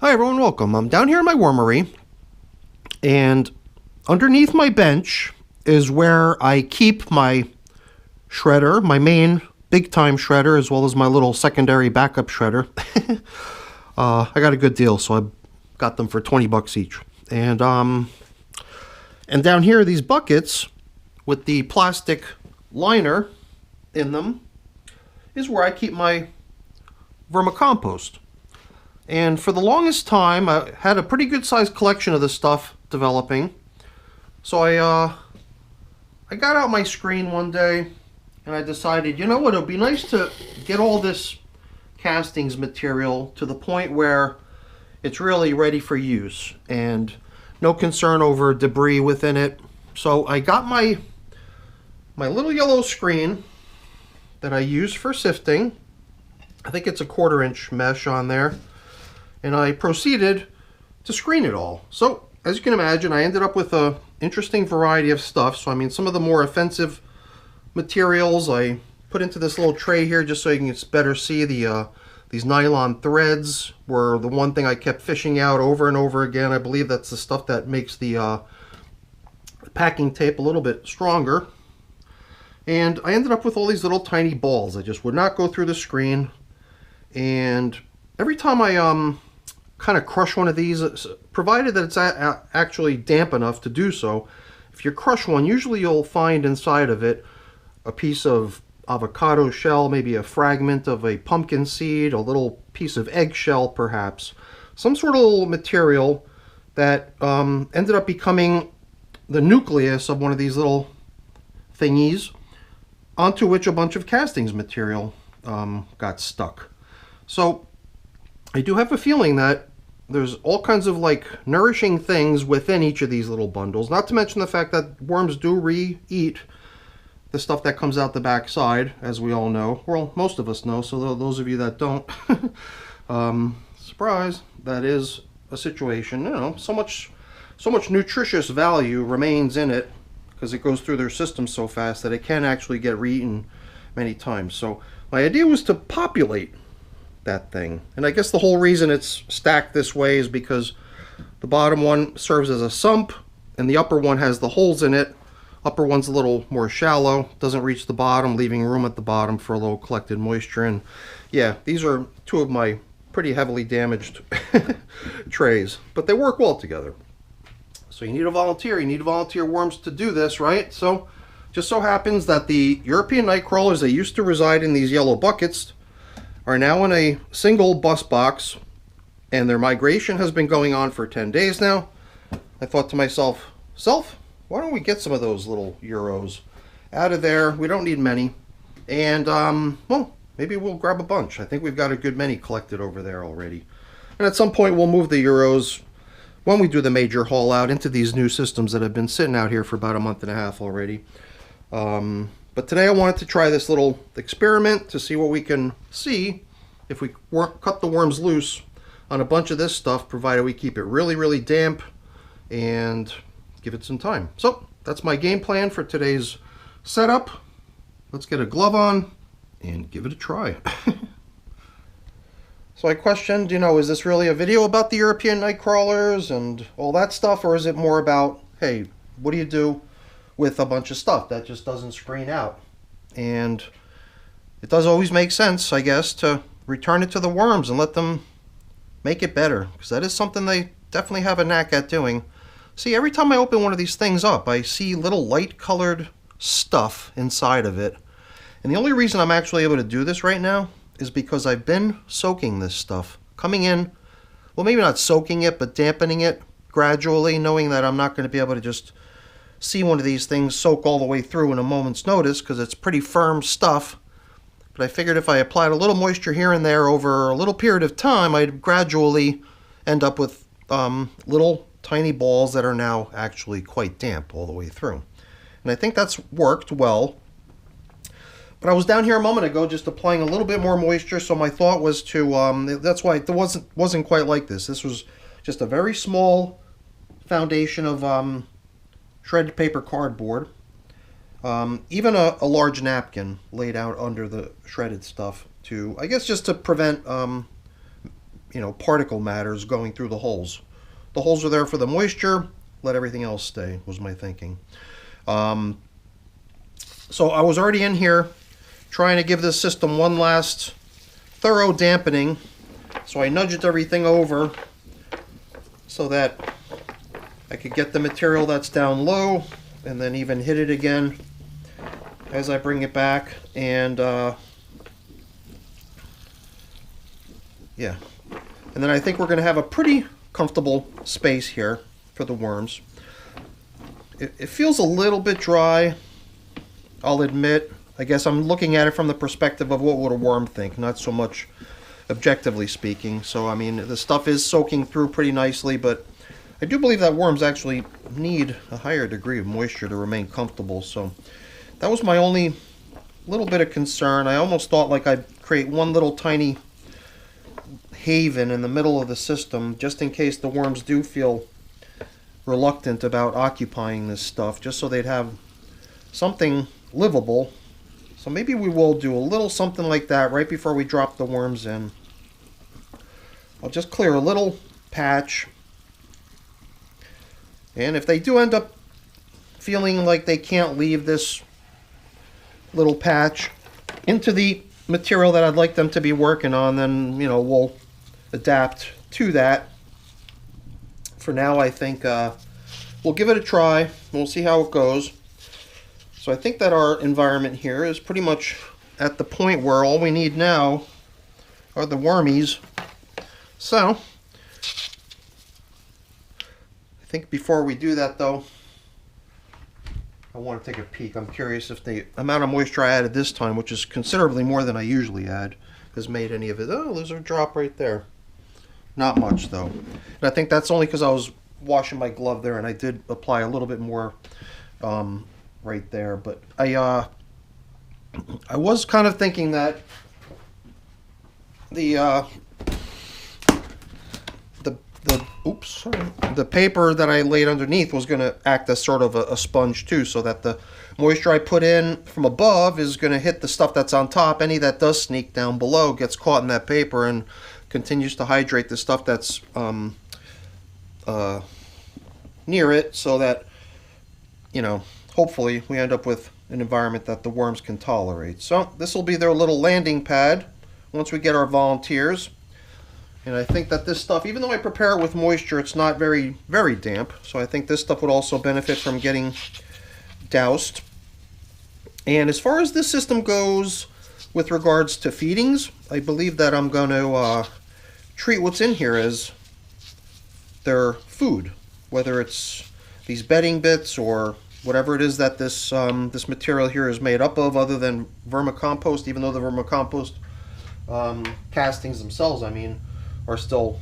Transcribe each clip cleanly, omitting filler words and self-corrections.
Hi everyone, welcome. I'm down here in my wormery, and underneath my bench is where I keep my shredder, my main big time shredder, as well as my little secondary backup shredder. I got a good deal, so I got them for 20 bucks each. And down here, these buckets with the plastic liner in them is where I keep my vermicompost. And for the longest time, I had a pretty good sized collection of this stuff developing. So I got out my screen one day and I decided, you know what, it would be nice to get all this castings material to the point where it's really ready for use and no concern over debris within it. So I got my little yellow screen that I use for sifting. I think it's a 1/4 inch mesh on there. And I proceeded to screen it all. So, as you can imagine, I ended up with a interesting variety of stuff. So, I mean, some of the more offensive materials I put into this little tray here just so you can better see these nylon threads were the one thing I kept fishing out over and over again. I believe that's the stuff that makes the packing tape a little bit stronger. And I ended up with all these little tiny balls. I just would not go through the screen. And every time I kind of crush one of these, provided that it's actually damp enough to do so, if you crush one, usually you'll find inside of it a piece of avocado shell, maybe a fragment of a pumpkin seed, a little piece of eggshell perhaps, some sort of little material that ended up becoming the nucleus of one of these little thingies, onto which a bunch of castings material got stuck. So I do have a feeling that there's all kinds of like nourishing things within each of these little bundles, not to mention the fact that worms do re-eat the stuff that comes out the back side, as we all know. Well, most of us know, so those of you that don't, surprise, that is a situation. You know, so much nutritious value remains in it because it goes through their system so fast that it can actually get re-eaten many times. So my idea was to populate that thing. And I guess the whole reason it's stacked this way is because the bottom one serves as a sump and the upper one has the holes in it. Upper one's a little more shallow, doesn't reach the bottom, leaving room at the bottom for a little collected moisture. And yeah, these are two of my pretty heavily damaged trays, but they work well together. So you need a volunteer. You need volunteer worms to do this, right? So just so happens that the European night crawlers that used to reside in these yellow buckets are now in a single bus box, and their migration has been going on for 10 days now. I thought to myself, why don't we get some of those little Euros out of there? We don't need many. And, well, maybe we'll grab a bunch. I think we've got a good many collected over there already. And at some point, we'll move the Euros, when we do the major haul out, into these new systems that have been sitting out here for about a month and a half already. But today I wanted to try this little experiment to see what we can see if we cut the worms loose on a bunch of this stuff, provided we keep it really, really damp and give it some time. So that's my game plan for today's setup. Let's get a glove on and give it a try. So I questioned, is this really a video about the European night crawlers and all that stuff, or is it more about, hey, what do you do with a bunch of stuff that just doesn't screen out? And it does always make sense, I guess, to return it to the worms and let them make it better, because that is something they definitely have a knack at doing. See, every time I open one of these things up, I see little light colored stuff inside of it. And the only reason I'm actually able to do this right now is because I've been soaking this stuff, coming in, well, maybe not soaking it, but dampening it gradually, knowing that I'm not going to be able to just see one of these things soak all the way through in a moment's notice because it's pretty firm stuff. But I figured if I applied a little moisture here and there over a little period of time, I'd gradually end up with little tiny balls that are now actually quite damp all the way through. And I think that's worked well. But I was down here a moment ago just applying a little bit more moisture, so my thought was to, that's why it wasn't quite like this. This was just a very small foundation of shredded paper cardboard, even a large napkin laid out under the shredded stuff to, I guess, just to prevent particle matters going through the holes. The holes are there for the moisture, let everything else stay, was my thinking. So I was already in here trying to give this system one last thorough dampening. So I nudged everything over so that I could get the material that's down low and then even hit it again as I bring it back. And yeah, and then I think we're going to have a pretty comfortable space here for the worms. It feels a little bit dry, I'll admit. I guess I'm looking at it from the perspective of what would a worm think, not so much objectively speaking. So I mean, the stuff is soaking through pretty nicely, but I do believe that worms actually need a higher degree of moisture to remain comfortable. So that was my only little bit of concern. I almost thought like I'd create one little tiny haven in the middle of the system just in case the worms do feel reluctant about occupying this stuff, just so they'd have something livable. So maybe we will do a little something like that right before we drop the worms in. I'll just clear a little patch, and if they do end up feeling like they can't leave this little patch into the material that I'd like them to be working on, then we'll adapt to that. For now, I think we'll give it a try. We'll see how it goes. So I think that our environment here is pretty much at the point where all we need now are the wormies. So I think before we do that, though, I want to take a peek. I'm curious if the amount of moisture I added this time, which is considerably more than I usually add, has made any of it. Oh, there's a drop right there. Not much, though. And I think that's only because I was washing my glove there, and I did apply a little bit more right there. But I was kind of thinking that the paper that I laid underneath was going to act as sort of a sponge too, so that the moisture I put in from above is going to hit the stuff that's on top. Any that does sneak down below gets caught in that paper and continues to hydrate the stuff that's near it, so that hopefully we end up with an environment that the worms can tolerate. So this will be their little landing pad once we get our volunteers. And I think that this stuff, even though I prepare it with moisture, it's not very, very damp. So I think this stuff would also benefit from getting doused. And as far as this system goes with regards to feedings, I believe that I'm going to treat what's in here as their food, whether it's these bedding bits or whatever it is that this this material here is made up of, other than vermicompost, even though the vermicompost castings themselves, are still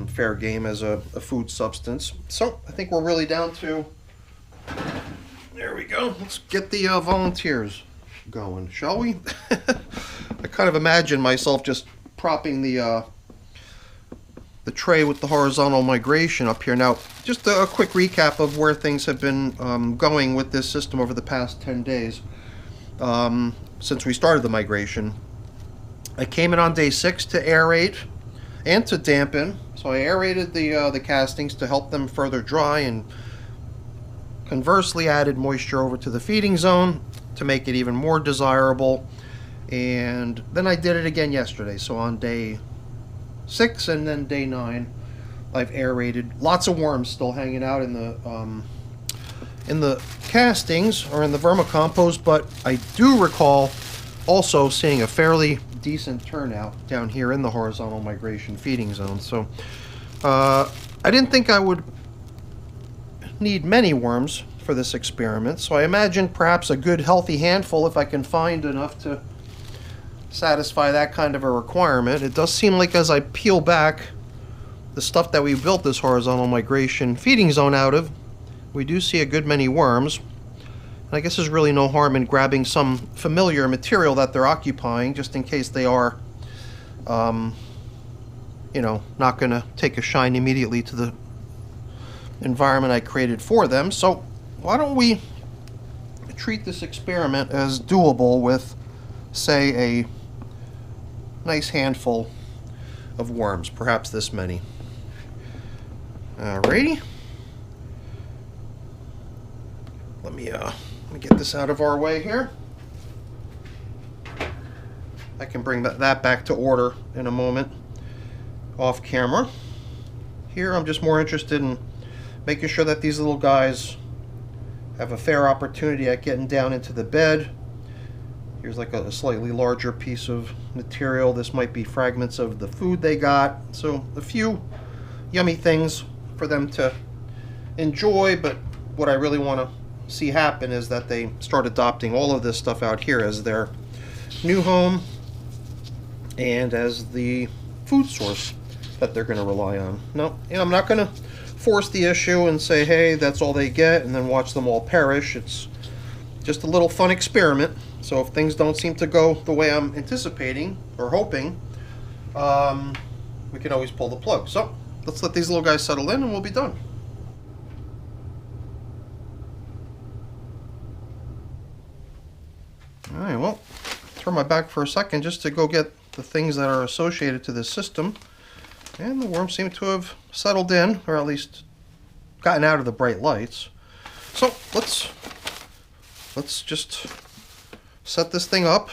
fair game as a food substance. So I think we're really down to, there we go, let's get the volunteers going, shall we? I kind of imagine myself just propping the tray with the horizontal migration up here. Now, just a quick recap of where things have been going with this system over the past 10 days since we started the migration. I came in on day 6 to aerate and to dampen. So I aerated the castings to help them further dry, and conversely added moisture over to the feeding zone to make it even more desirable. And then I did it again yesterday. So on day 6 and then day 9, I've aerated. Lots of worms still hanging out in the castings or in the vermicompost, but I do recall also seeing a fairly decent turnout down here in the horizontal migration feeding zone. So I didn't think I would need many worms for this experiment, so I imagined perhaps a good healthy handful if I can find enough to satisfy that kind of a requirement. It does seem like as I peel back the stuff that we built this horizontal migration feeding zone out of, we do see a good many worms. And I guess there's really no harm in grabbing some familiar material that they're occupying, just in case they are, not going to take a shine immediately to the environment I created for them. So why don't we treat this experiment as doable with, say, a nice handful of worms, perhaps this many. Alrighty. Let me get this out of our way here. I can bring that back to order in a moment off camera. Here I'm just more interested in making sure that these little guys have a fair opportunity at getting down into the bed. Here's like a slightly larger piece of material. This might be fragments of the food they got. So a few yummy things for them to enjoy, but what I really want to see happen is that they start adopting all of this stuff out here as their new home and as the food source that they're going to rely on. No, I'm not going to force the issue and say, hey, that's all they get, and then watch them all perish. It's just a little fun experiment. So if things don't seem to go the way I'm anticipating or hoping, we can always pull the plug. So let's let these little guys settle in and we'll be done. Alright, well, turn my back for a second just to go get the things that are associated to this system. And the worms seem to have settled in, or at least gotten out of the bright lights. So let's just set this thing up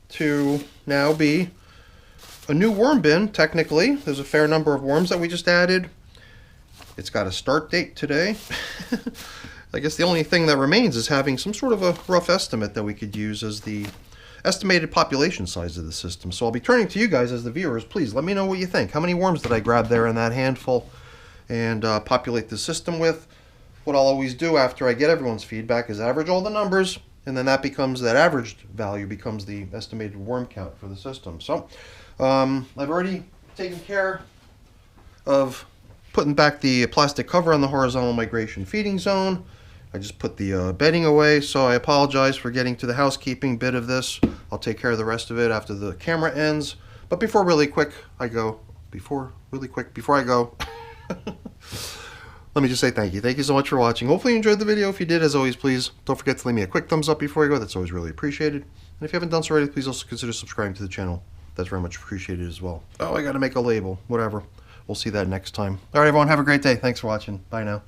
to now be a new worm bin, technically. There's a fair number of worms that we just added. It's got a start date today. I guess the only thing that remains is having some sort of a rough estimate that we could use as the estimated population size of the system. So I'll be turning to you guys as the viewers. Please let me know what you think. How many worms did I grab there in that handful and populate the system with? What I'll always do after I get everyone's feedback is average all the numbers, and then that averaged value becomes the estimated worm count for the system. So I've already taken care of putting back the plastic cover on the horizontal migration feeding zone. I just put the bedding away, so I apologize for getting to the housekeeping bit of this. I'll take care of the rest of it after the camera ends. But before I go, let me just say thank you. Thank you so much for watching. Hopefully you enjoyed the video. If you did, as always, please don't forget to leave me a quick thumbs up before you go. That's always really appreciated. And if you haven't done so already, please also consider subscribing to the channel. That's very much appreciated as well. Oh, I gotta make a label. Whatever. We'll see that next time. All right, everyone, have a great day. Thanks for watching. Bye now.